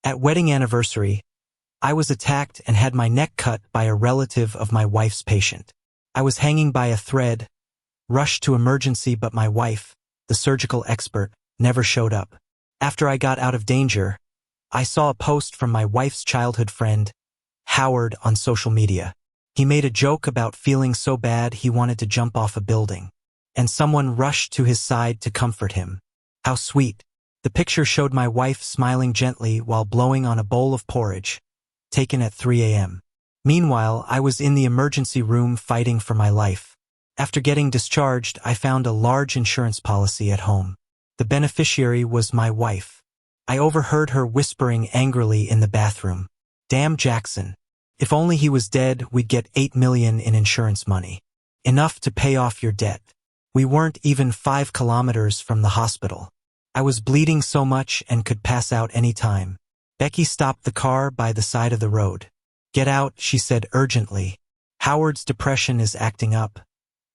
At wedding anniversary, I was attacked and had my neck cut by a relative of my wife's patient. I was hanging by a thread, rushed to emergency, but my wife, the surgical expert, never showed up. After I got out of danger, I saw a post from my wife's childhood friend, Howard, on social media. He made a joke about feeling so bad he wanted to jump off a building, and someone rushed to his side to comfort him. How sweet. The picture showed my wife smiling gently while blowing on a bowl of porridge, taken at 3 a.m. Meanwhile, I was in the emergency room fighting for my life. After getting discharged, I found a large insurance policy at home. The beneficiary was my wife. I overheard her whispering angrily in the bathroom. Damn Jackson. If only he was dead, we'd get $8 million in insurance money. Enough to pay off your debt. We weren't even 5 kilometers from the hospital. I was bleeding so much and could pass out any time. Becky stopped the car by the side of the road. Get out, she said urgently. Howard's depression is acting up.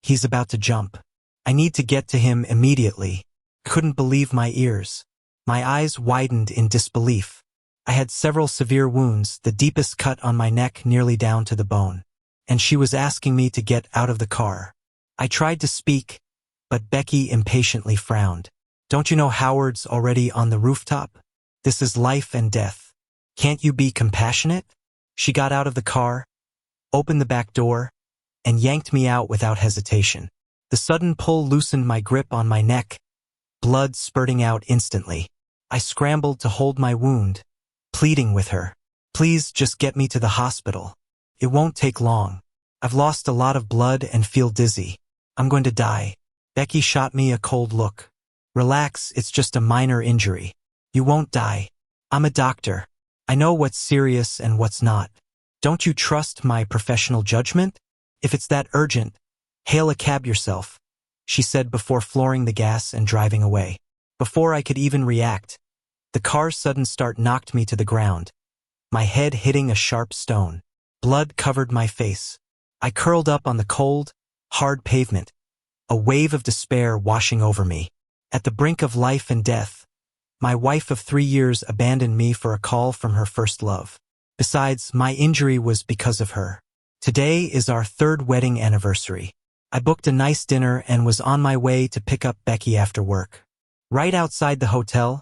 He's about to jump. I need to get to him immediately. Couldn't believe my ears. My eyes widened in disbelief. I had several severe wounds, the deepest cut on my neck nearly down to the bone. And she was asking me to get out of the car. I tried to speak, but Becky impatiently frowned. Don't you know Howard's already on the rooftop? This is life and death. Can't you be compassionate? She got out of the car, opened the back door, and yanked me out without hesitation. The sudden pull loosened my grip on my neck, blood spurting out instantly. I scrambled to hold my wound, pleading with her. Please just get me to the hospital. It won't take long. I've lost a lot of blood and feel dizzy. I'm going to die. Becky shot me a cold look. Relax, it's just a minor injury. You won't die. I'm a doctor. I know what's serious and what's not. Don't you trust my professional judgment? If it's that urgent, hail a cab yourself, she said before flooring the gas and driving away. Before I could even react, the car's sudden start knocked me to the ground, my head hitting a sharp stone. Blood covered my face. I curled up on the cold, hard pavement, a wave of despair washing over me. At the brink of life and death, my wife of 3 years abandoned me for a call from her first love. Besides, my injury was because of her. Today is our 3rd wedding anniversary. I booked a nice dinner and was on my way to pick up Becky after work. Right outside the hotel,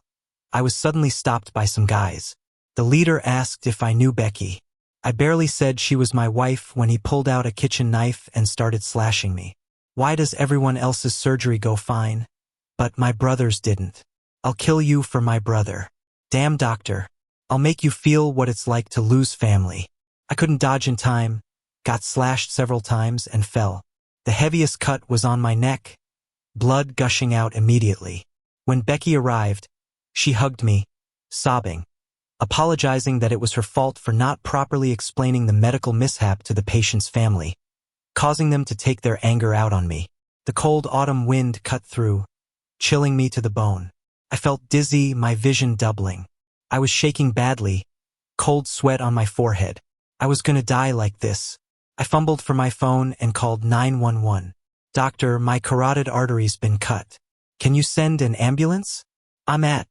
I was suddenly stopped by some guys. The leader asked if I knew Becky. I barely said she was my wife when he pulled out a kitchen knife and started slashing me. Why does everyone else's surgery go fine, but my brother's didn't? I'll kill you for my brother. Damn doctor. I'll make you feel what it's like to lose family. I couldn't dodge in time, got slashed several times and fell. The heaviest cut was on my neck, blood gushing out immediately. When Becky arrived, she hugged me, sobbing, apologizing that it was her fault for not properly explaining the medical mishap to the patient's family, causing them to take their anger out on me. The cold autumn wind cut through, chilling me to the bone. I felt dizzy, my vision doubling. I was shaking badly, cold sweat on my forehead. I was gonna die like this. I fumbled for my phone and called 911. Doctor, my carotid artery's been cut. Can you send an ambulance? I'm at.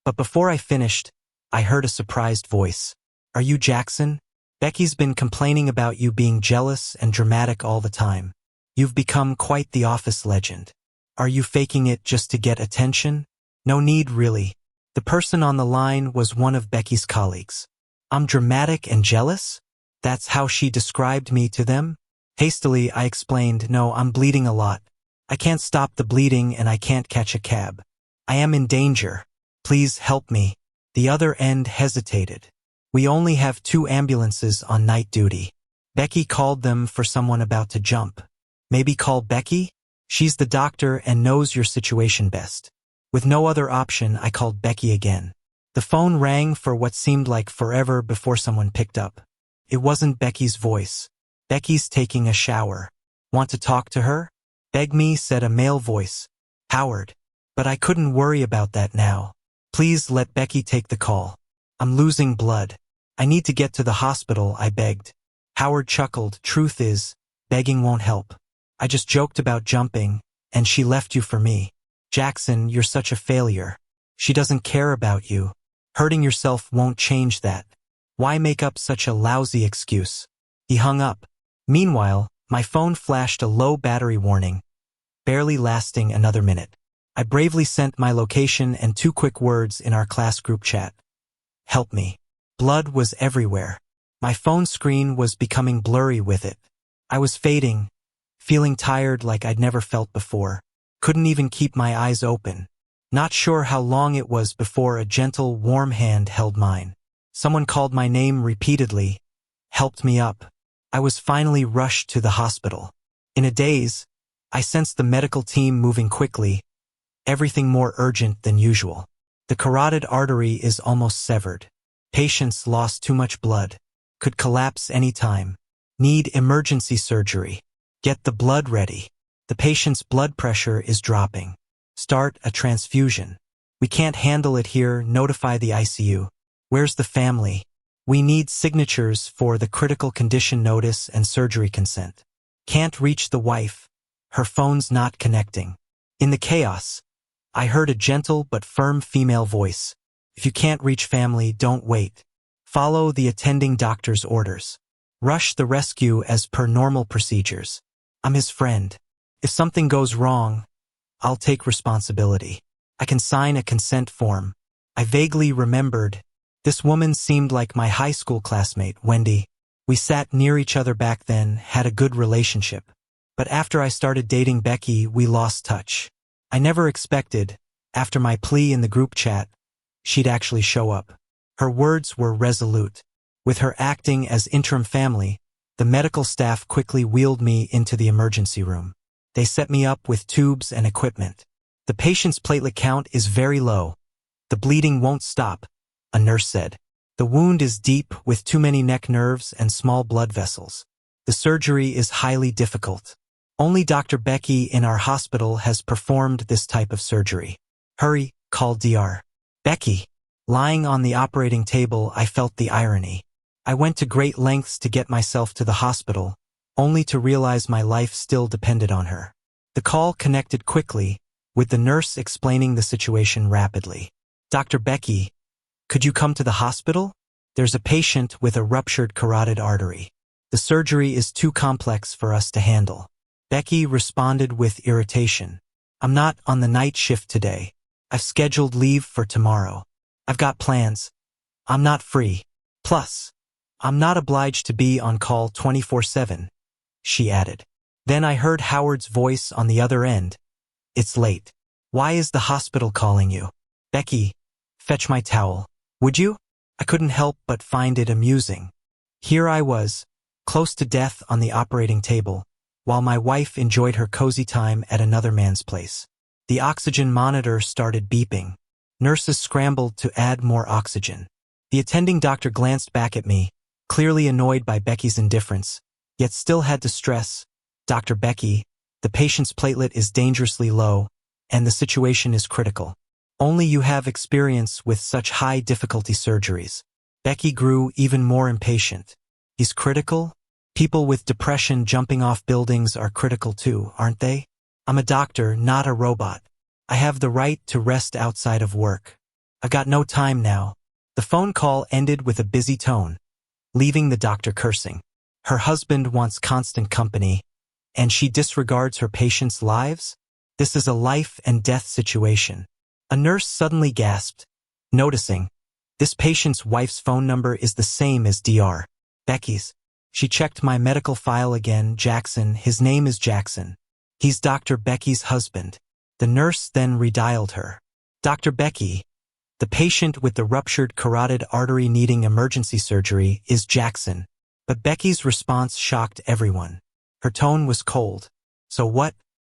But before I finished, I heard a surprised voice. Are you Jackson? Becky's been complaining about you being jealous and dramatic all the time. You've become quite the office legend. Are you faking it just to get attention? No need, really. The person on the line was one of Becky's colleagues. I'm dramatic and jealous? That's how she described me to them? Hastily, I explained, no, I'm bleeding a lot. I can't stop the bleeding and I can't catch a cab. I am in danger. Please help me. The other end hesitated. We only have 2 ambulances on night duty. Becky called them for someone about to jump. Maybe call Becky? She's the doctor and knows your situation best. With no other option, I called Becky again. The phone rang for what seemed like forever before someone picked up. It wasn't Becky's voice. Becky's taking a shower. Want to talk to her? Beg me, said a male voice. Howard. But I couldn't worry about that now. Please let Becky take the call. I'm losing blood. I need to get to the hospital, I begged. Howard chuckled. Truth is, begging won't help. I just joked about jumping, and she left you for me. Jackson, you're such a failure. She doesn't care about you. Hurting yourself won't change that. Why make up such a lousy excuse? He hung up. Meanwhile, my phone flashed a low battery warning, barely lasting another minute. I bravely sent my location and 2 quick words in our class group chat. Help me. Blood was everywhere. My phone screen was becoming blurry with it. I was fading, feeling tired like I'd never felt before. Couldn't even keep my eyes open. Not sure how long it was before a gentle, warm hand held mine. Someone called my name repeatedly, helped me up. I was finally rushed to the hospital. In a daze, I sensed the medical team moving quickly, everything more urgent than usual. The carotid artery is almost severed. Patients lost too much blood. Could collapse any time. Need emergency surgery. Get the blood ready. The patient's blood pressure is dropping. Start a transfusion. We can't handle it here, notify the ICU. Where's the family? We need signatures for the critical condition notice and surgery consent. Can't reach the wife. Her phone's not connecting. In the chaos, I heard a gentle but firm female voice. If you can't reach family, don't wait. Follow the attending doctor's orders. Rush the rescue as per normal procedures. I'm his friend. If something goes wrong, I'll take responsibility. I can sign a consent form. I vaguely remembered. This woman seemed like my high school classmate, Wendy. We sat near each other back then, had a good relationship. But after I started dating Becky, we lost touch. I never expected, after my plea in the group chat, she'd actually show up. Her words were resolute. With her acting as interim family, the medical staff quickly wheeled me into the emergency room. They set me up with tubes and equipment. The patient's platelet count is very low. The bleeding won't stop, a nurse said. The wound is deep with too many neck nerves and small blood vessels. The surgery is highly difficult. Only Dr. Becky in our hospital has performed this type of surgery. Hurry, call DR. Becky. Lying on the operating table, I felt the irony. I went to great lengths to get myself to the hospital, only to realize my life still depended on her. The call connected quickly, with the nurse explaining the situation rapidly. Dr. Becky, could you come to the hospital? There's a patient with a ruptured carotid artery. The surgery is too complex for us to handle. Becky responded with irritation. I'm not on the night shift today. I've scheduled leave for tomorrow. I've got plans. I'm not free. Plus, I'm not obliged to be on call 24/7, she added. Then I heard Howard's voice on the other end. It's late. Why is the hospital calling you? Becky, fetch my towel. Would you? I couldn't help but find it amusing. Here I was, close to death on the operating table, while my wife enjoyed her cozy time at another man's place. The oxygen monitor started beeping. Nurses scrambled to add more oxygen. The attending doctor glanced back at me, clearly annoyed by Becky's indifference, yet still had to stress, Dr. Becky, the patient's platelet is dangerously low, and the situation is critical. Only you have experience with such high difficulty surgeries. Becky grew even more impatient. He's critical? People with depression jumping off buildings are critical too, aren't they? I'm a doctor, not a robot. I have the right to rest outside of work. I got no time now. The phone call ended with a busy tone, leaving the doctor cursing. Her husband wants constant company, and she disregards her patients' lives? This is a life and death situation. A nurse suddenly gasped, noticing, this patient's wife's phone number is the same as Dr. Becky's. She checked my medical file again. Jackson, his name is Jackson. He's Dr. Becky's husband. The nurse then redialed her. Dr. Becky, the patient with the ruptured carotid artery needing emergency surgery is Jackson. But Becky's response shocked everyone. Her tone was cold. So what?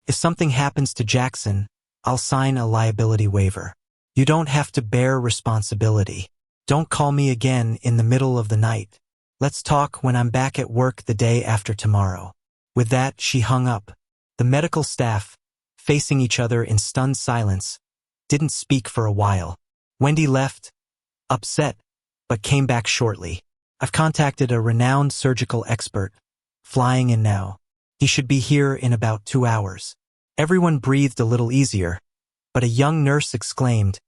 If something happens to Jackson, I'll sign a liability waiver. You don't have to bear responsibility. Don't call me again in the middle of the night. Let's talk when I'm back at work the day after tomorrow. With that, she hung up. The medical staff, facing each other in stunned silence, didn't speak for a while. Wendy left, upset, but came back shortly. I've contacted a renowned surgical expert, flying in now. He should be here in about 2 hours. Everyone breathed a little easier, but a young nurse exclaimed,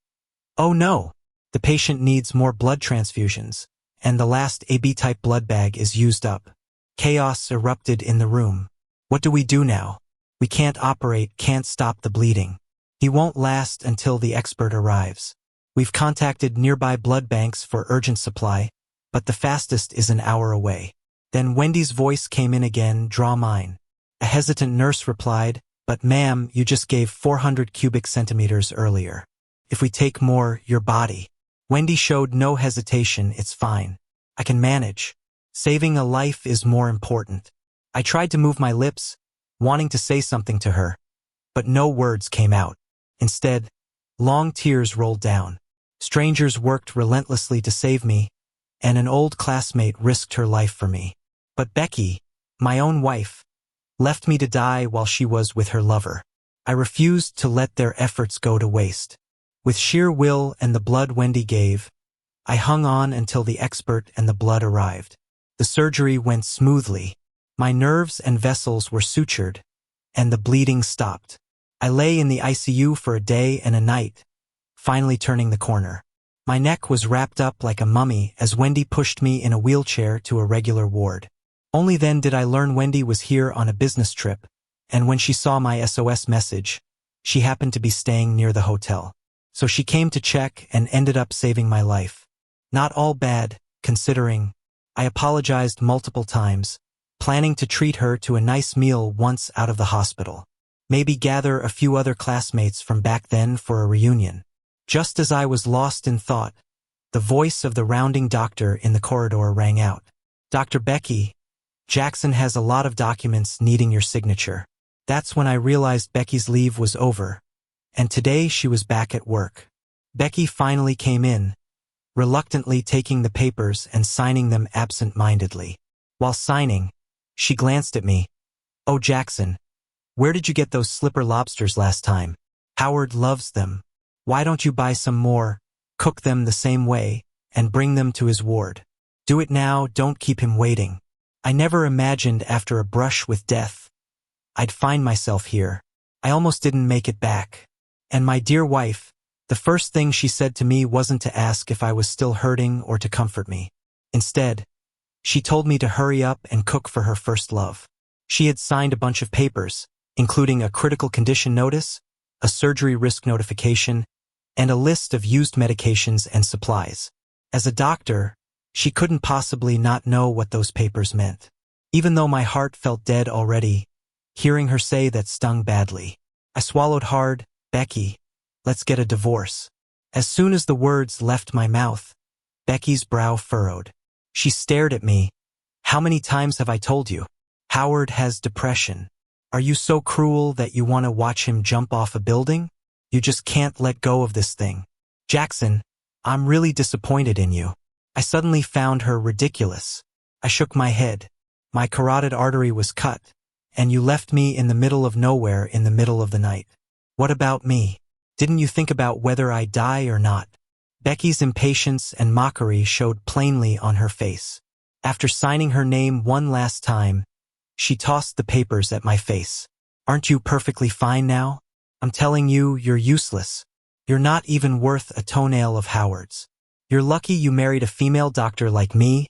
"Oh no, The patient needs more blood transfusions, and the last AB-type blood bag is used up. Chaos erupted in the room. What do we do now? We can't operate, can't stop the bleeding. He won't last until the expert arrives. We've contacted nearby blood banks for urgent supply, but the fastest is an hour away. Then Wendy's voice came in again, draw mine. A hesitant nurse replied, but ma'am, you just gave 400 cubic centimeters earlier. If we take more, your body. Wendy showed no hesitation, it's fine. I can manage. Saving a life is more important. I tried to move my lips, wanting to say something to her, but no words came out. Instead, long tears rolled down. Strangers worked relentlessly to save me, and an old classmate risked her life for me. But Becky, my own wife, left me to die while she was with her lover. I refused to let their efforts go to waste. With sheer will and the blood Wendy gave, I hung on until the expert and the blood arrived. The surgery went smoothly. My nerves and vessels were sutured, and the bleeding stopped. I lay in the ICU for a day and a night, finally turning the corner. My neck was wrapped up like a mummy as Wendy pushed me in a wheelchair to a regular ward. Only then did I learn Wendy was here on a business trip, and when she saw my SOS message, she happened to be staying near the hotel. So she came to check and ended up saving my life. Not all bad, considering. I apologized multiple times, planning to treat her to a nice meal once out of the hospital. Maybe gather a few other classmates from back then for a reunion. Just as I was lost in thought, the voice of the rounding doctor in the corridor rang out. Dr. Becky, Jackson has a lot of documents needing your signature. That's when I realized Becky's leave was over, and today she was back at work. Becky finally came in, reluctantly taking the papers and signing them absent-mindedly. While signing, she glanced at me. Oh, Jackson, where did you get those slipper lobsters last time? Howard loves them. Why don't you buy some more, cook them the same way, and bring them to his ward? Do it now, don't keep him waiting. I never imagined after a brush with death, I'd find myself here. I almost didn't make it back. And my dear wife, the first thing she said to me wasn't to ask if I was still hurting or to comfort me. Instead, she told me to hurry up and cook for her first love. She had signed a bunch of papers, including a critical condition notice, a surgery risk notification, and a list of used medications and supplies. As a doctor, she couldn't possibly not know what those papers meant. Even though my heart felt dead already, hearing her say that stung badly. I swallowed hard. Becky, let's get a divorce. As soon as the words left my mouth, Becky's brow furrowed. She stared at me. How many times have I told you? Howard has depression. Are you so cruel that you want to watch him jump off a building? You just can't let go of this thing. Jackson, I'm really disappointed in you. I suddenly found her ridiculous. I shook my head. My carotid artery was cut, and you left me in the middle of nowhere in the middle of the night. What about me? Didn't you think about whether I die or not? Becky's impatience and mockery showed plainly on her face. After signing her name one last time, she tossed the papers at my face. Aren't you perfectly fine now? I'm telling you, you're useless. You're not even worth a toenail of Howard's. You're lucky you married a female doctor like me,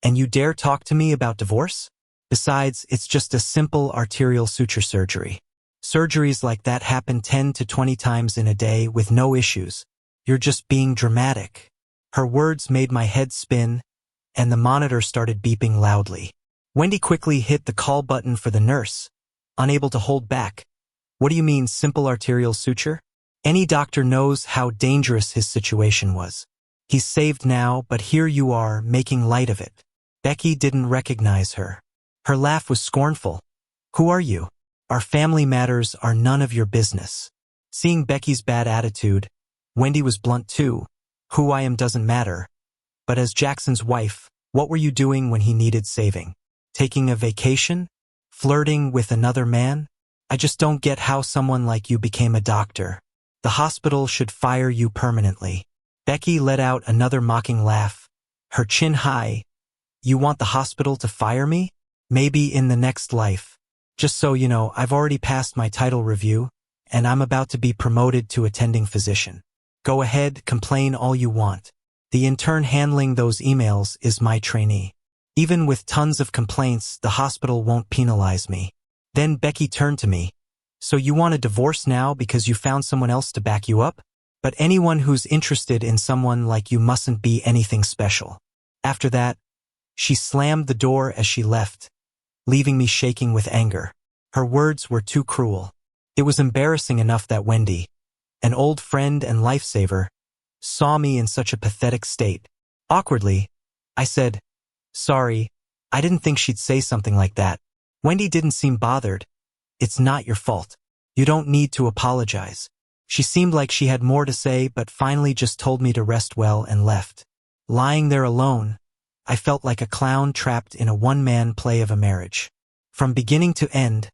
and you dare talk to me about divorce? Besides, it's just a simple arterial suture surgery. Surgeries like that happen 10 to 20 times in a day with no issues. You're just being dramatic. Her words made my head spin, and the monitor started beeping loudly. Wendy quickly hit the call button for the nurse, unable to hold back. What do you mean, simple arterial suture? Any doctor knows how dangerous his situation was. He's saved now, but here you are, making light of it. Becky didn't recognize her. Her laugh was scornful. Who are you? Our family matters are none of your business. Seeing Becky's bad attitude, Wendy was blunt too. Who I am doesn't matter. But as Jackson's wife, what were you doing when he needed saving? Taking a vacation? Flirting with another man? I just don't get how someone like you became a doctor. The hospital should fire you permanently. Becky let out another mocking laugh, her chin high. You want the hospital to fire me? Maybe in the next life. Just so you know, I've already passed my title review, and I'm about to be promoted to attending physician. Go ahead, complain all you want. The intern handling those emails is my trainee. Even with tons of complaints, the hospital won't penalize me. Then Becky turned to me. So you want a divorce now because you found someone else to back you up? But anyone who's interested in someone like you mustn't be anything special. After that, she slammed the door as she left, leaving me shaking with anger. Her words were too cruel. It was embarrassing enough that Wendy, an old friend and lifesaver, saw me in such a pathetic state. Awkwardly, I said, "Sorry, I didn't think she'd say something like that." Wendy didn't seem bothered. "It's not your fault. You don't need to apologize." She seemed like she had more to say, but finally just told me to rest well and left. Lying there alone, I felt like a clown trapped in a one-man play of a marriage. From beginning to end,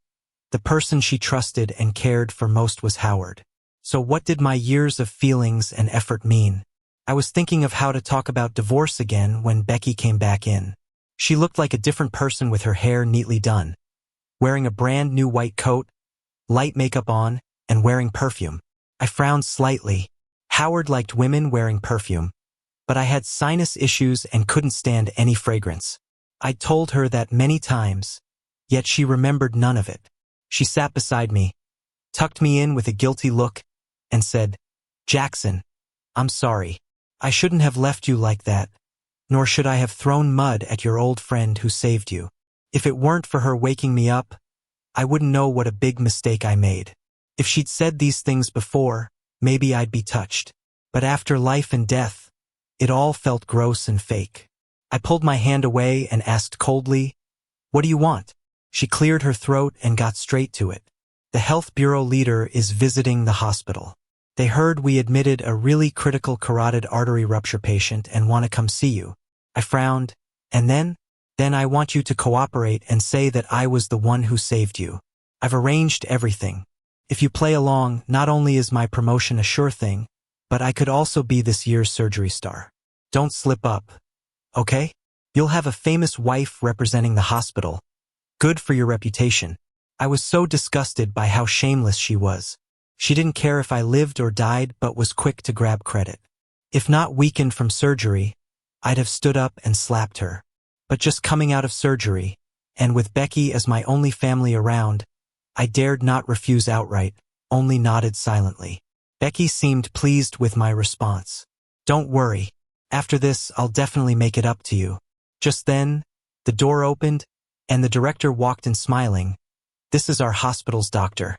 the person she trusted and cared for most was Howard. So what did my years of feelings and effort mean? I was thinking of how to talk about divorce again when Becky came back in. She looked like a different person with her hair neatly done, wearing a brand new white coat, light makeup on, and wearing perfume. I frowned slightly. Howard liked women wearing perfume, but I had sinus issues and couldn't stand any fragrance. I'd told her that many times, yet she remembered none of it. She sat beside me, tucked me in with a guilty look, and said, "Jackson, I'm sorry. I shouldn't have left you like that, nor should I have thrown mud at your old friend who saved you. If it weren't for her waking me up, I wouldn't know what a big mistake I made. If she'd said these things before, maybe I'd be touched. But after life and death, it all felt gross and fake." I pulled my hand away and asked coldly, "What do you want?" She cleared her throat and got straight to it. "The health bureau leader is visiting the hospital. They heard we admitted a really critical carotid artery rupture patient and want to come see you." I frowned. "And then? Then I want you to cooperate and say that I was the one who saved you. I've arranged everything. If you play along, not only is my promotion a sure thing, but I could also be this year's surgery star. Don't slip up, okay? You'll have a famous wife representing the hospital. Good for your reputation." I was so disgusted by how shameless she was. She didn't care if I lived or died, but was quick to grab credit. If not weakened from surgery, I'd have stood up and slapped her. But just coming out of surgery, and with Becky as my only family around, I dared not refuse outright, only nodded silently. Becky seemed pleased with my response. "Don't worry. After this, I'll definitely make it up to you." Just then, the door opened, and the director walked in smiling. "This is our hospital's doctor,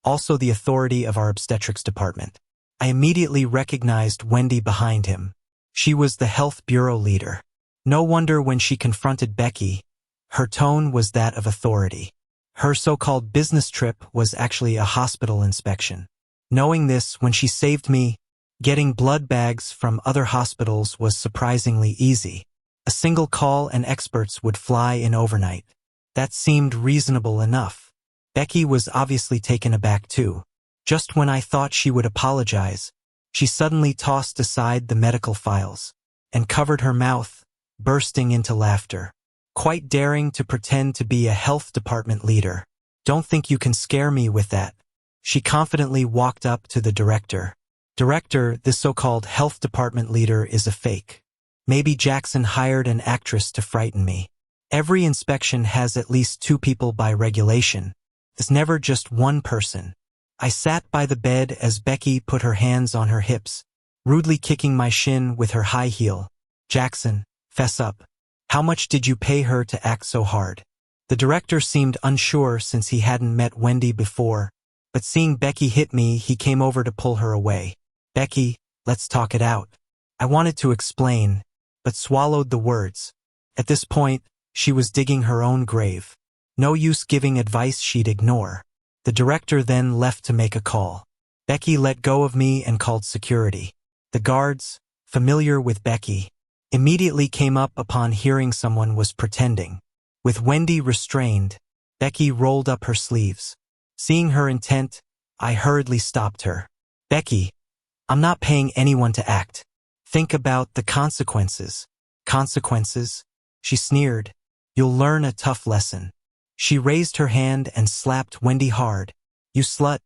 also the authority of our obstetrics department." I immediately recognized Wendy behind him. She was the health bureau leader. No wonder when she confronted Becky, her tone was that of authority. Her so-called business trip was actually a hospital inspection. Knowing this, when she saved me, getting blood bags from other hospitals was surprisingly easy. A single call and experts would fly in overnight. That seemed reasonable enough. Becky was obviously taken aback too. Just when I thought she would apologize, she suddenly tossed aside the medical files and covered her mouth, bursting into laughter. Quite daring to pretend to be a health department leader. "Don't think you can scare me with that." She confidently walked up to the director. "Director, this so-called health department leader is a fake. Maybe Jackson hired an actress to frighten me. Every inspection has at least 2 people by regulation. There's never just one person." I sat by the bed as Becky put her hands on her hips, rudely kicking my shin with her high heel. "Jackson, fess up. How much did you pay her to act so hard?" The director seemed unsure since he hadn't met Wendy before, but seeing Becky hit me, he came over to pull her away. "Becky, let's talk it out." I wanted to explain, but swallowed the words. At this point, she was digging her own grave. No use giving advice she'd ignore. The director then left to make a call. Becky let go of me and called security. The guards, familiar with Becky, immediately came up upon hearing someone was pretending. With Wendy restrained, Becky rolled up her sleeves. Seeing her intent, I hurriedly stopped her. "Becky, I'm not paying anyone to act. Think about the consequences." "Consequences?" She sneered. "You'll learn a tough lesson." She raised her hand and slapped Wendy hard. "You slut.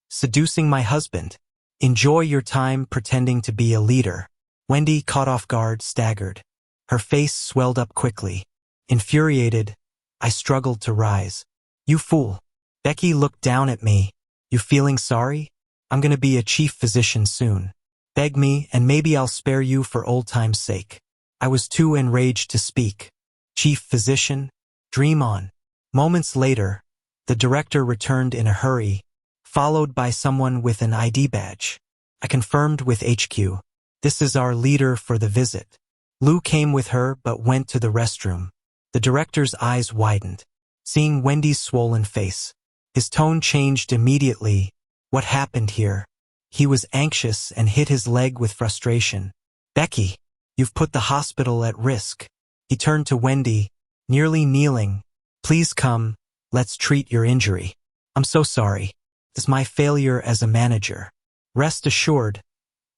Seducing my husband. Enjoy your time pretending to be a leader. Wendy, caught off guard, staggered. Her face swelled up quickly. Infuriated, I struggled to rise. You fool. Becky looked down at me. You feeling sorry? I'm gonna be a chief physician soon. Beg me, and maybe I'll spare you for old time's sake. I was too enraged to speak. Chief physician? Dream on. Moments later, the director returned in a hurry, followed by someone with an ID badge. I confirmed with HQ. This is our leader for the visit. Lou came with her but went to the restroom. The director's eyes widened, seeing Wendy's swollen face. His tone changed immediately. What happened here? He was anxious and hit his leg with frustration. Becky, you've put the hospital at risk. He turned to Wendy, nearly kneeling. Please come, let's treat your injury. I'm so sorry. It's my failure as a manager. Rest assured,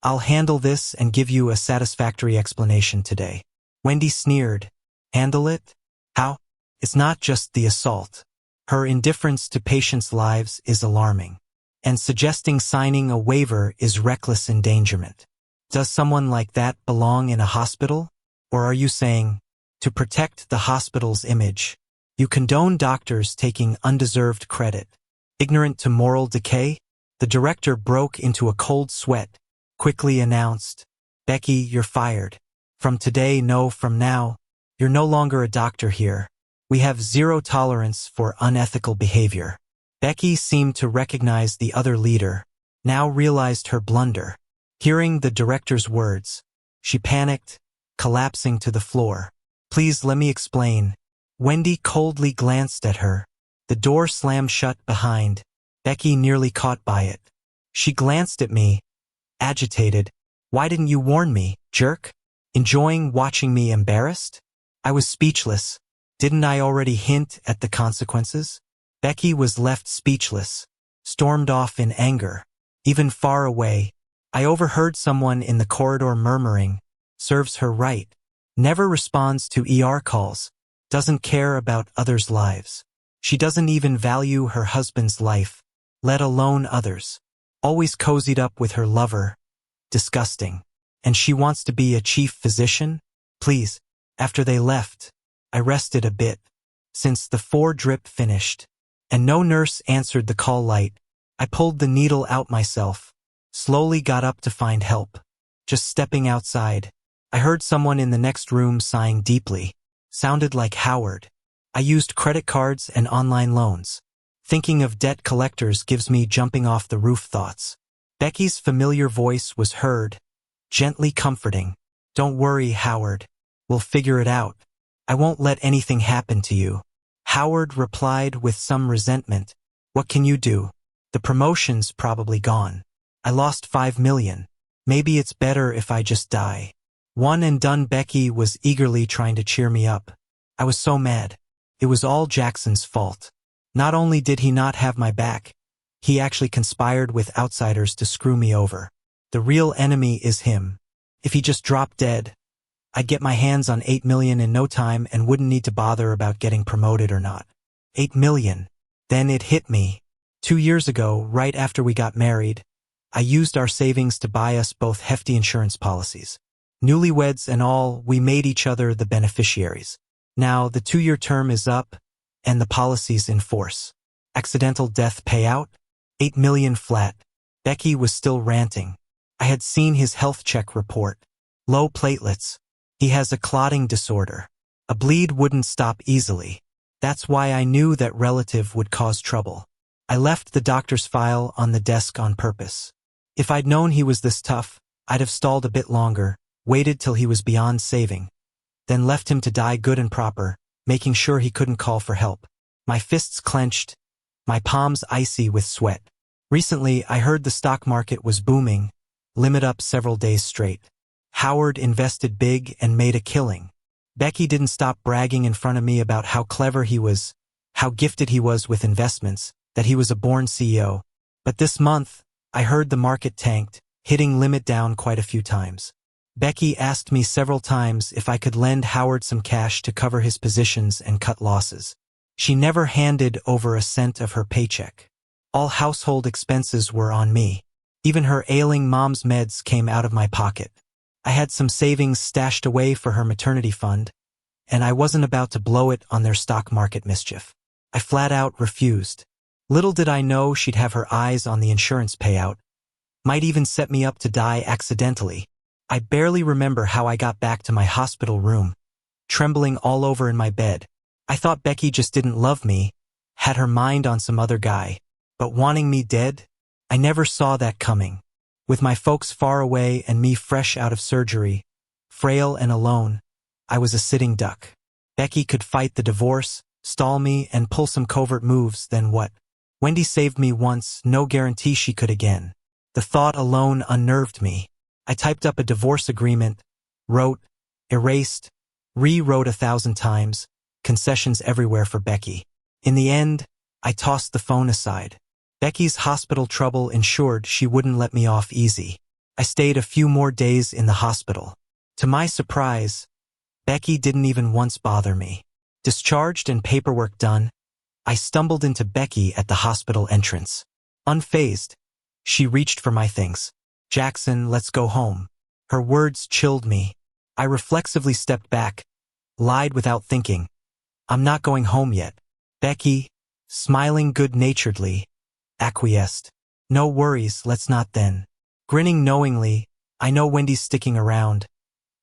I'll handle this and give you a satisfactory explanation today. Wendy sneered. Handle it? How? It's not just the assault. Her indifference to patients' lives is alarming. And suggesting signing a waiver is reckless endangerment. Does someone like that belong in a hospital? Or are you saying, to protect the hospital's image, you condone doctors taking undeserved credit? Ignorant to moral decay? The director broke into a cold sweat, quickly announced, Becky, you're fired. From today, no, from now, you're no longer a doctor here. We have zero tolerance for unethical behavior. Becky seemed to recognize the other leader, now realized her blunder. Hearing the director's words, she panicked, collapsing to the floor. Please let me explain. Wendy coldly glanced at her. The door slammed shut behind. Becky nearly caught by it. She glanced at me, agitated. Why didn't you warn me, jerk? Enjoying watching me embarrassed? I was speechless. Didn't I already hint at the consequences? Becky was left speechless, stormed off in anger. Even far away, I overheard someone in the corridor murmuring, serves her right. Never responds to ER calls, doesn't care about others' lives. She doesn't even value her husband's life, let alone others. Always cozied up with her lover. Disgusting. And she wants to be a chief physician? Please. After they left, I rested a bit. Since the 4-drip finished, and no nurse answered the call light, I pulled the needle out myself, slowly got up to find help. Just stepping outside, I heard someone in the next room sighing deeply. Sounded like Howard. I used credit cards and online loans. Thinking of debt collectors gives me jumping off the roof thoughts. Becky's familiar voice was heard, gently comforting. Don't worry, Howard. We'll figure it out. I won't let anything happen to you. Howard replied with some resentment. What can you do? The promotion's probably gone. I lost $5 million. Maybe it's better if I just die. One and done. Becky was eagerly trying to cheer me up. I was so mad. It was all Jackson's fault. Not only did he not have my back, he actually conspired with outsiders to screw me over. The real enemy is him. If he just dropped dead, I'd get my hands on $8 million in no time and wouldn't need to bother about getting promoted or not. $8 million. Then it hit me. 2 years ago, right after we got married, I used our savings to buy us both hefty insurance policies. Newlyweds and all, we made each other the beneficiaries. Now, the 2-year term is up, and the policy's in force. Accidental death payout? $8 million flat. Becky was still ranting. I had seen his health check report. Low platelets. He has a clotting disorder. A bleed wouldn't stop easily. That's why I knew that relative would cause trouble. I left the doctor's file on the desk on purpose. If I'd known he was this tough, I'd have stalled a bit longer, waited till he was beyond saving, then left him to die good and proper, making sure he couldn't call for help. My fists clenched, my palms icy with sweat. Recently, I heard the stock market was booming, limit up several days straight. Howard invested big and made a killing. Becky didn't stop bragging in front of me about how clever he was, how gifted he was with investments, that he was a born CEO. But this month, I heard the market tanked, hitting limit down quite a few times. Becky asked me several times if I could lend Howard some cash to cover his positions and cut losses. She never handed over a cent of her paycheck. All household expenses were on me. Even her ailing mom's meds came out of my pocket. I had some savings stashed away for her maternity fund, and I wasn't about to blow it on their stock market mischief. I flat out refused. Little did I know she'd have her eyes on the insurance payout, might even set me up to die accidentally. I barely remember how I got back to my hospital room, trembling all over in my bed. I thought Becky just didn't love me, had her mind on some other guy, but wanting me dead? I never saw that coming. With my folks far away and me fresh out of surgery, frail and alone, I was a sitting duck. Becky could fight the divorce, stall me, and pull some covert moves, then what? Wendy saved me once, no guarantee she could again. The thought alone unnerved me. I typed up a divorce agreement, wrote, erased, rewrote 1,000 times, concessions everywhere for Becky. In the end, I tossed the phone aside. Becky's hospital trouble ensured she wouldn't let me off easy. I stayed a few more days in the hospital. To my surprise, Becky didn't even once bother me. Discharged and paperwork done, I stumbled into Becky at the hospital entrance. Unfazed, she reached for my things. "Jackson, let's go home." Her words chilled me. I reflexively stepped back, lied without thinking. "I'm not going home yet." Becky, smiling good-naturedly, acquiesced. "No worries, let's not then." Grinning knowingly, "I know Wendy's sticking around.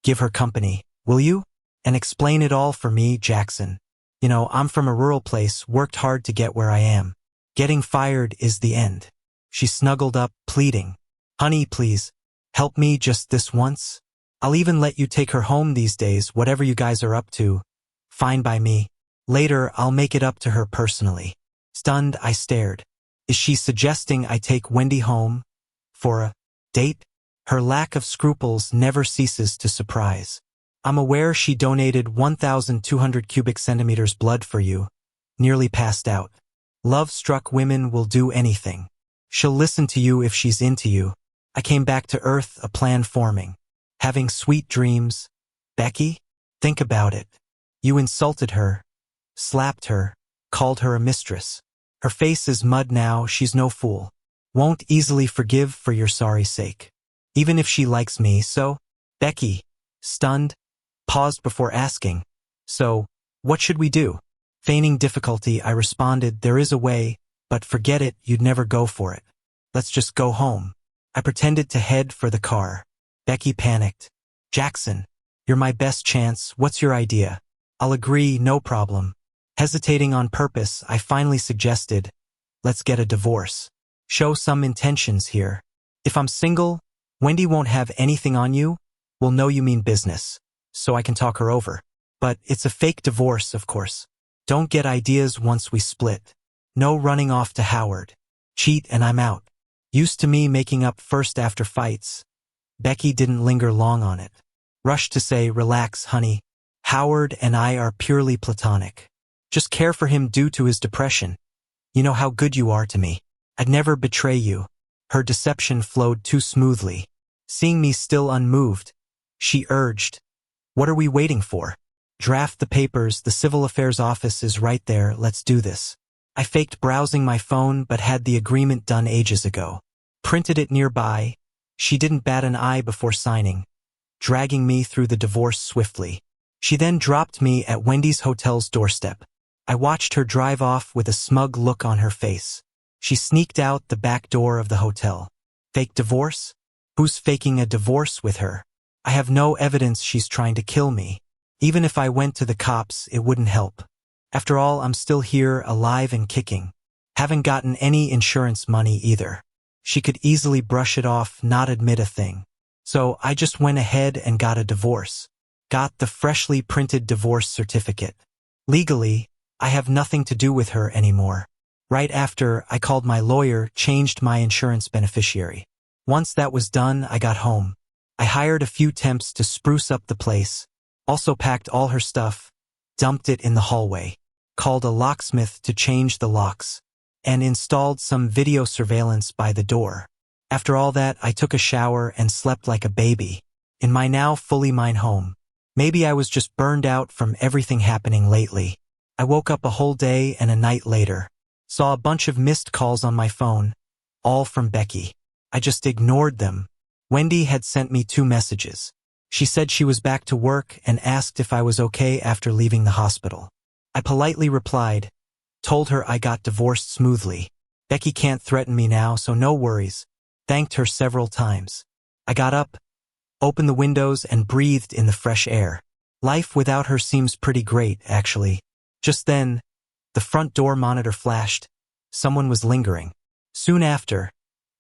Give her company, will you? And explain it all for me, Jackson. You know, I'm from a rural place, worked hard to get where I am. Getting fired is the end." She snuggled up, pleading. "Honey, please, help me just this once. I'll even let you take her home these days, whatever you guys are up to. Fine by me. Later, I'll make it up to her personally." Stunned, I stared. Is she suggesting I take Wendy home? For a date? Her lack of scruples never ceases to surprise. "I'm aware she donated 1,200 cubic centimeters blood for you. Nearly passed out. Love-struck women will do anything. She'll listen to you if she's into you." I came back to earth, a plan forming. "Having sweet dreams. Becky? Think about it. You insulted her, slapped her, called her a mistress. Her face is mud now, she's no fool. Won't easily forgive for your sorry sake. Even if she likes me, so?" Becky, stunned, paused before asking, "So, what should we do?" Feigning difficulty, I responded, "There is a way, but forget it, you'd never go for it. Let's just go home." I pretended to head for the car. Becky panicked. "Jackson, you're my best chance, what's your idea?" "I'll agree, no problem." Hesitating on purpose, I finally suggested, "Let's get a divorce. Show some intentions here. If I'm single, Wendy won't have anything on you. We'll know you mean business, so I can talk her over. But it's a fake divorce, of course. Don't get ideas once we split. No running off to Howard. Cheat and I'm out." Used to me making up first after fights, Becky didn't linger long on it. Rushed to say, "Relax, honey. Howard and I are purely platonic. Just care for him due to his depression. You know how good you are to me. I'd never betray you." Her deception flowed too smoothly. Seeing me still unmoved, she urged, "What are we waiting for? Draft the papers, the civil affairs office is right there, let's do this." I faked browsing my phone but had the agreement done ages ago. Printed it nearby. She didn't bat an eye before signing, dragging me through the divorce swiftly. She then dropped me at Wendy's hotel's doorstep. I watched her drive off with a smug look on her face. She sneaked out the back door of the hotel. Fake divorce? Who's faking a divorce with her? I have no evidence she's trying to kill me. Even if I went to the cops, it wouldn't help. After all, I'm still here, alive and kicking. Haven't gotten any insurance money either. She could easily brush it off, not admit a thing. So I just went ahead and got a divorce. Got the freshly printed divorce certificate. Legally, I have nothing to do with her anymore. Right after, I called my lawyer, changed my insurance beneficiary. Once that was done, I got home. I hired a few temps to spruce up the place, also packed all her stuff, dumped it in the hallway, called a locksmith to change the locks, and installed some video surveillance by the door. After all that, I took a shower and slept like a baby, in my now fully mine home. Maybe I was just burned out from everything happening lately. I woke up a whole day and a night later. Saw a bunch of missed calls on my phone, all from Becky. I just ignored them. Wendy had sent me 2 messages. She said she was back to work and asked if I was okay after leaving the hospital. I politely replied, told her I got divorced smoothly. Becky can't threaten me now, so no worries. Thanked her several times. I got up, opened the windows, and breathed in the fresh air. Life without her seems pretty great, actually. Just then, the front door monitor flashed. Someone was lingering. Soon after,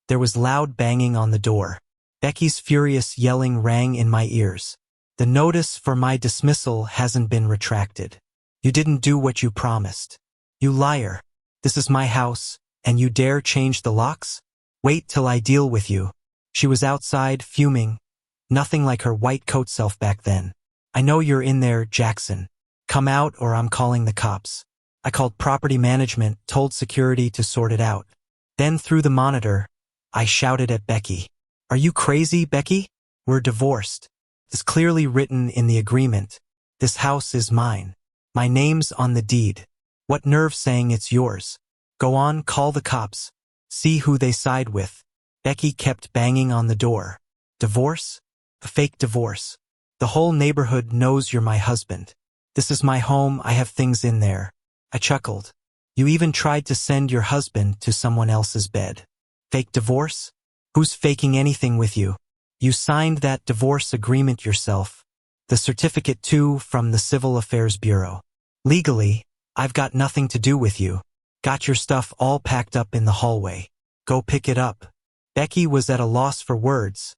there was loud banging on the door. Becky's furious yelling rang in my ears. The notice for my dismissal hasn't been retracted. You didn't do what you promised. You liar. This is my house, and you dare change the locks? Wait till I deal with you. She was outside, fuming. Nothing like her white coat self back then. I know you're in there, Jackson. Come out or I'm calling the cops. I called property management, told security to sort it out. Then through the monitor, I shouted at Becky. Are you crazy, Becky? We're divorced. It's clearly written in the agreement. This house is mine. My name's on the deed. What nerve saying it's yours? Go on, call the cops. See who they side with. Becky kept banging on the door. Divorce? A fake divorce. The whole neighborhood knows you're my husband. This is my home, I have things in there. I chuckled. You even tried to send your husband to someone else's bed. Fake divorce? Who's faking anything with you? You signed that divorce agreement yourself. The certificate too, from the Civil Affairs Bureau. Legally, I've got nothing to do with you. Got your stuff all packed up in the hallway. Go pick it up. Becky was at a loss for words,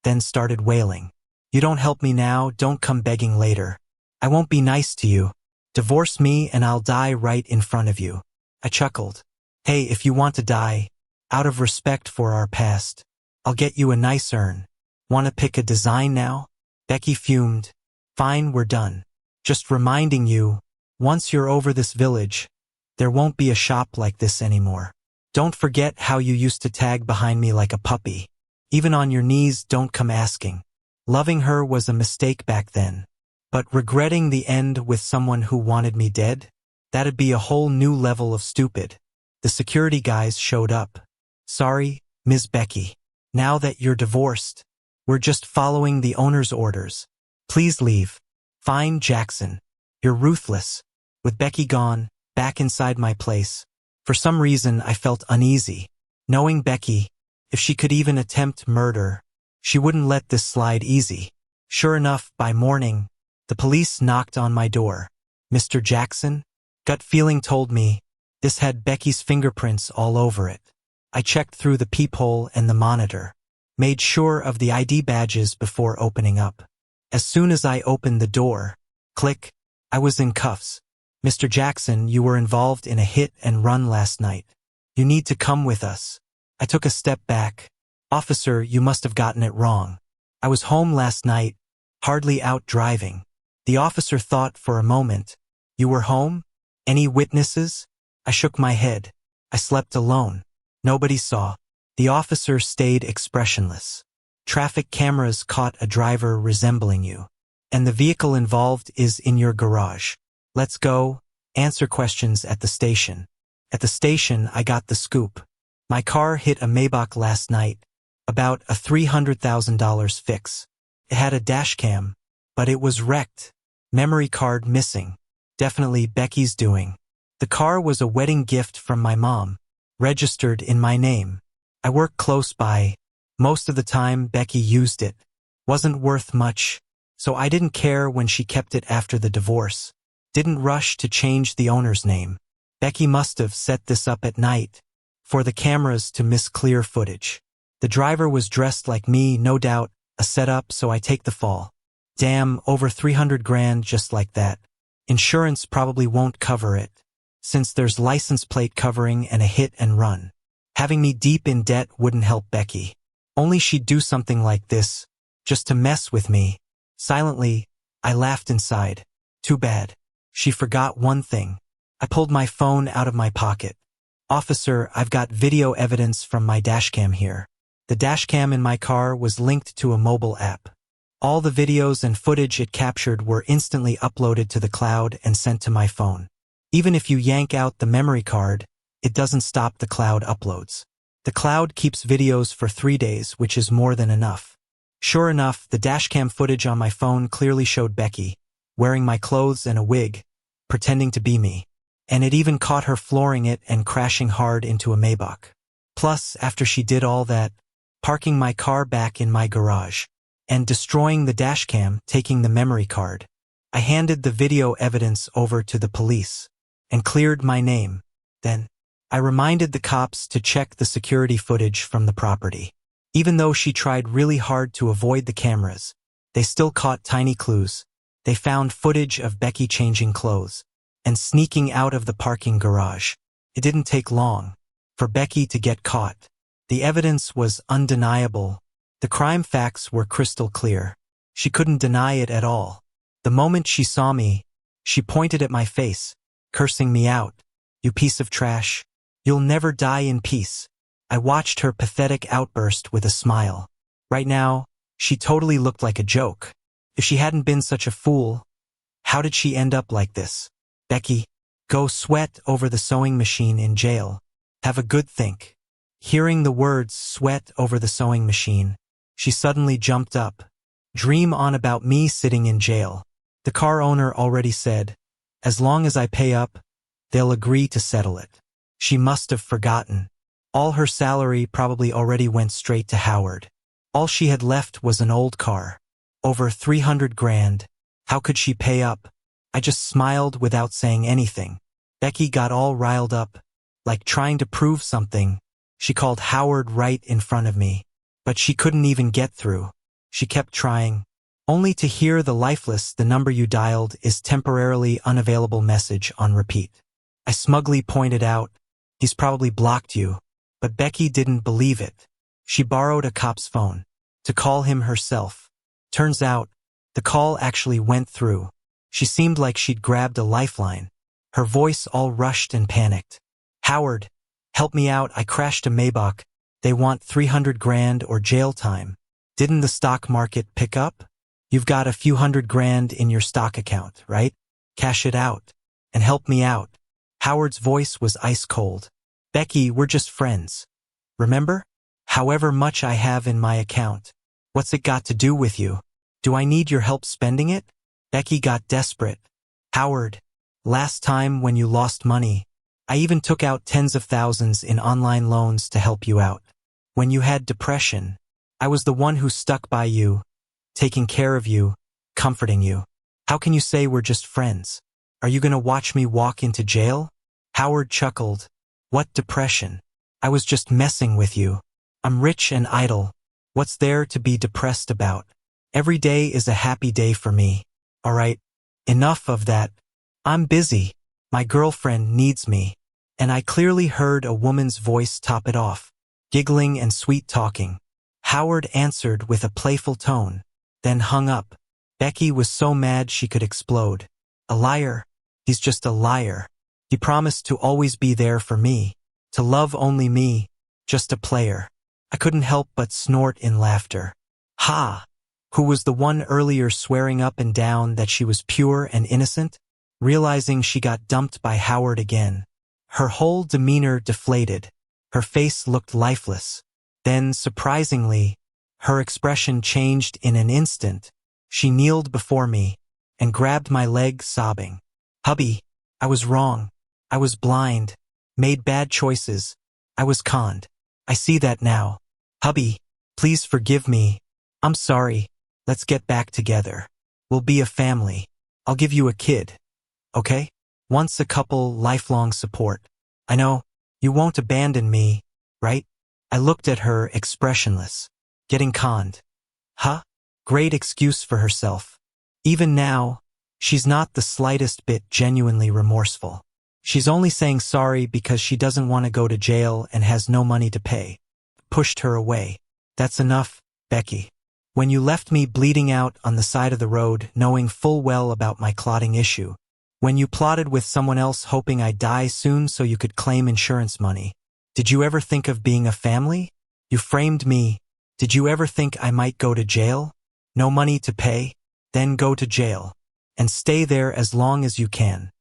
then started wailing. You don't help me now, don't come begging later. I won't be nice to you. Divorce me and I'll die right in front of you. I chuckled. Hey, if you want to die, out of respect for our past, I'll get you a nice urn. Want to pick a design now? Becky fumed. Fine, we're done. Just reminding you, once you're over this village, there won't be a shop like this anymore. Don't forget how you used to tag behind me like a puppy. Even on your knees, don't come asking. Loving her was a mistake back then. But regretting the end with someone who wanted me dead? That'd be a whole new level of stupid. The security guys showed up. Sorry, Ms. Becky. Now that you're divorced, we're just following the owner's orders. Please leave. Fine, Jackson. You're ruthless. With Becky gone, back inside my place, for some reason I felt uneasy. Knowing Becky, if she could even attempt murder, she wouldn't let this slide easy. Sure enough, by morning, the police knocked on my door. Mr. Jackson? Gut feeling told me this had Becky's fingerprints all over it. I checked through the peephole and the monitor, made sure of the ID badges before opening up. As soon as I opened the door, click, I was in cuffs. Mr. Jackson, you were involved in a hit and run last night. You need to come with us. I took a step back. Officer, you must have gotten it wrong. I was home last night, hardly out driving. The officer thought for a moment. You were home? Any witnesses? I shook my head. I slept alone. Nobody saw. The officer stayed expressionless. Traffic cameras caught a driver resembling you. And the vehicle involved is in your garage. Let's go. Answer questions at the station. At the station, I got the scoop. My car hit a Maybach last night. About a $300,000 fix. It had a dash cam, but it was wrecked. Memory card missing. Definitely Becky's doing. The car was a wedding gift from my mom, registered in my name. I work close by. Most of the time Becky used it. Wasn't worth much, so I didn't care when she kept it after the divorce. Didn't rush to change the owner's name. Becky must have set this up at night, for the cameras to miss clear footage. The driver was dressed like me, no doubt, a setup, so I take the fall. Damn, over 300 grand just like that. Insurance probably won't cover it, since there's license plate covering and a hit and run. Having me deep in debt wouldn't help Becky. Only she'd do something like this, just to mess with me. Silently, I laughed inside. Too bad. She forgot one thing. I pulled my phone out of my pocket. Officer, I've got video evidence from my dashcam here. The dashcam in my car was linked to a mobile app. All the videos and footage it captured were instantly uploaded to the cloud and sent to my phone. Even if you yank out the memory card, it doesn't stop the cloud uploads. The cloud keeps videos for 3 days, which is more than enough. Sure enough, the dashcam footage on my phone clearly showed Becky, wearing my clothes and a wig, pretending to be me. And it even caught her flooring it and crashing hard into a Maybach. Plus, after she did all that, parking my car back in my garage, and destroying the dashcam, taking the memory card, I handed the video evidence over to the police and cleared my name. Then, I reminded the cops to check the security footage from the property. Even though she tried really hard to avoid the cameras, they still caught tiny clues. They found footage of Becky changing clothes and sneaking out of the parking garage. It didn't take long for Becky to get caught. The evidence was undeniable. The crime facts were crystal clear. She couldn't deny it at all. The moment she saw me, she pointed at my face, cursing me out. "You piece of trash. You'll never die in peace." I watched her pathetic outburst with a smile. Right now, she totally looked like a joke. If she hadn't been such a fool, how did she end up like this? "Becky, go sweat over the sewing machine in jail. Have a good think." Hearing the words "sweat over the sewing machine," she suddenly jumped up. "Dream on about me sitting in jail." The car owner already said, "As long as I pay up, they'll agree to settle it." She must have forgotten. All her salary probably already went straight to Howard. All she had left was an old car. Over 300 grand. How could she pay up? I just smiled without saying anything. Becky got all riled up, like trying to prove something. She called Howard right in front of me, but she couldn't even get through. She kept trying, only to hear the lifeless "the number you dialed is temporarily unavailable" message on repeat. I smugly pointed out, "He's probably blocked you." But Becky didn't believe it. She borrowed a cop's phone to call him herself. Turns out, the call actually went through. She seemed like she'd grabbed a lifeline. Her voice all rushed and panicked. "Howard, help me out. I crashed a Maybach. They want 300 grand or jail time. Didn't the stock market pick up? You've got a few hundred grand in your stock account, right? Cash it out and help me out." Howard's voice was ice cold. "Becky, we're just friends. Remember? However much I have in my account. What's it got to do with you? Do I need your help spending it?" Becky got desperate. "Howard, last time when you lost money, I even took out tens of thousands in online loans to help you out. When you had depression, I was the one who stuck by you, taking care of you, comforting you. How can you say we're just friends? Are you gonna watch me walk into jail?" Howard chuckled. "What depression? I was just messing with you. I'm rich and idle. What's there to be depressed about? Every day is a happy day for me. All right, enough of that. I'm busy. My girlfriend needs me." And I clearly heard a woman's voice top it off, giggling and sweet-talking. Howard answered with a playful tone, then hung up. Becky was so mad she could explode. A liar. He's just a liar. He promised to always be there for me, to love only me, just a player. I couldn't help but snort in laughter. Ha! Who was the one earlier swearing up and down that she was pure and innocent? Realizing she got dumped by Howard again, her whole demeanor deflated. Her face looked lifeless. Then, surprisingly, her expression changed in an instant. She kneeled before me and grabbed my leg, sobbing. "Hubby, I was wrong. I was blind, made bad choices. I was conned. I see that now. Hubby, please forgive me. I'm sorry. Let's get back together. We'll be a family. I'll give you a kid. Okay? Once a couple, lifelong support. I know, you won't abandon me, right?" I looked at her, expressionless. Getting conned. Huh? Great excuse for herself. Even now, she's not the slightest bit genuinely remorseful. She's only saying sorry because she doesn't want to go to jail and has no money to pay. Pushed her away. "That's enough, Becky. When you left me bleeding out on the side of the road, knowing full well about my clotting issue. When you plotted with someone else hoping I'd die soon so you could claim insurance money. Did you ever think of being a family? You framed me. Did you ever think I might go to jail? No money to pay? Then go to jail. And stay there as long as you can."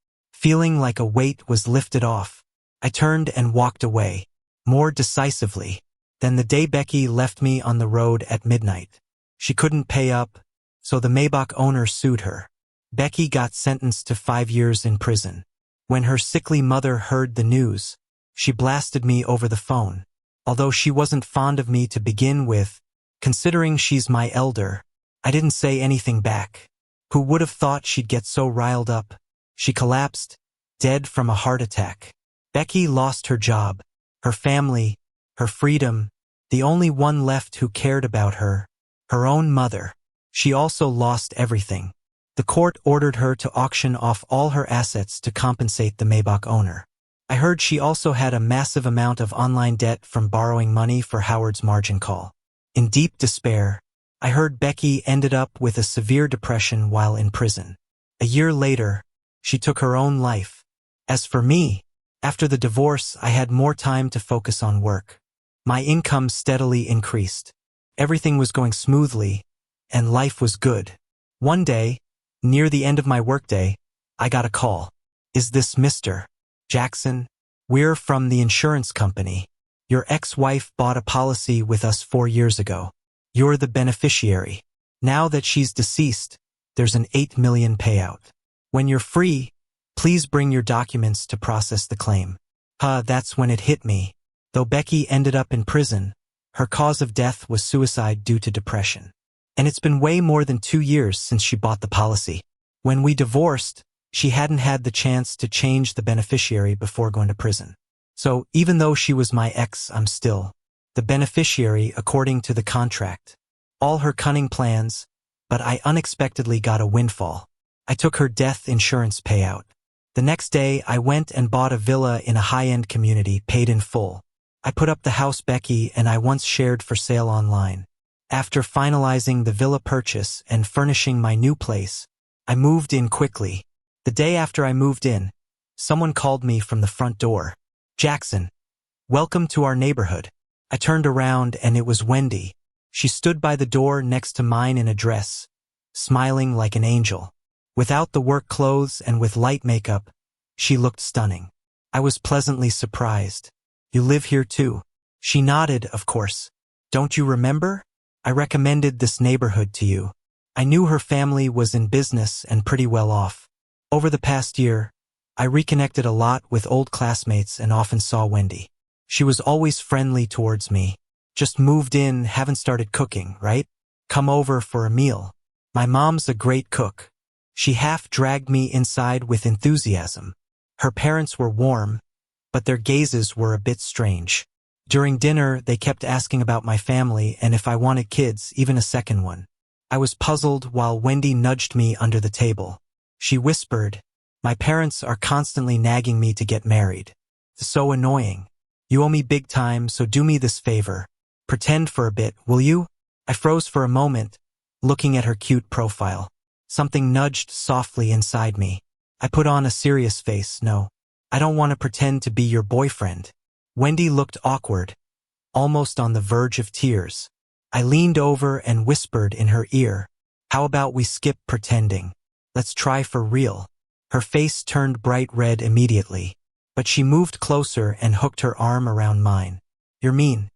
Feeling like a weight was lifted off, I turned and walked away. more decisively, than the day Becky left me on the road at midnight. She couldn't pay up, so the Maybach owner sued her. Becky got sentenced to 5 years in prison. When her sickly mother heard the news, she blasted me over the phone. Although she wasn't fond of me to begin with, considering she's my elder, I didn't say anything back. Who would have thought she'd get so riled up? She collapsed, dead from a heart attack. Becky lost her job, her family, her freedom, the only one left who cared about her, her own mother. She also lost everything. The court ordered her to auction off all her assets to compensate the Maybach owner. I heard she also had a massive amount of online debt from borrowing money for Howard's margin call. In deep despair, I heard Becky ended up with a severe depression while in prison. A year later, she took her own life. As for me, after the divorce, I had more time to focus on work. My income steadily increased. Everything was going smoothly, and life was good. One day, near the end of my workday, I got a call. "Is this Mr. Jackson? We're from the insurance company. Your ex-wife bought a policy with us 4 years ago. You're the beneficiary. Now that she's deceased, there's an $8 million payout. When you're free, please bring your documents to process the claim." That's when it hit me. Though Becky ended up in prison, her cause of death was suicide due to depression. And it's been way more than 2 years since she bought the policy. When we divorced, she hadn't had the chance to change the beneficiary before going to prison. So even though she was my ex, I'm still the beneficiary according to the contract. All her cunning plans, but I unexpectedly got a windfall. I took her death insurance payout. The next day, I went and bought a villa in a high-end community, paid in full. I put up the house Becky and I once shared for sale online. After finalizing the villa purchase and furnishing my new place, I moved in quickly. The day after I moved in, someone called me from the front door. "Jackson, welcome to our neighborhood." I turned around and it was Wendy. She stood by the door next to mine in a dress, smiling like an angel. Without the work clothes and with light makeup, she looked stunning. I was pleasantly surprised. "You live here too?" She nodded, "Of course. Don't you remember? I recommended this neighborhood to you." I knew her family was in business and pretty well off. Over the past year, I reconnected a lot with old classmates and often saw Wendy. She was always friendly towards me. "Just moved in, haven't started cooking, right? Come over for a meal. My mom's a great cook." She half dragged me inside with enthusiasm. Her parents were warm, but their gazes were a bit strange. During dinner, they kept asking about my family and if I wanted kids, even a second one. I was puzzled while Wendy nudged me under the table. She whispered, "My parents are constantly nagging me to get married. So annoying. You owe me big time, so do me this favor. Pretend for a bit, will you?" I froze for a moment, looking at her cute profile. Something nudged softly inside me. I put on a serious face. "No, I don't want to pretend to be your boyfriend." Wendy looked awkward, almost on the verge of tears. I leaned over and whispered in her ear, "How about we skip pretending? Let's try for real." Her face turned bright red immediately, but she moved closer and hooked her arm around mine. "You're mean.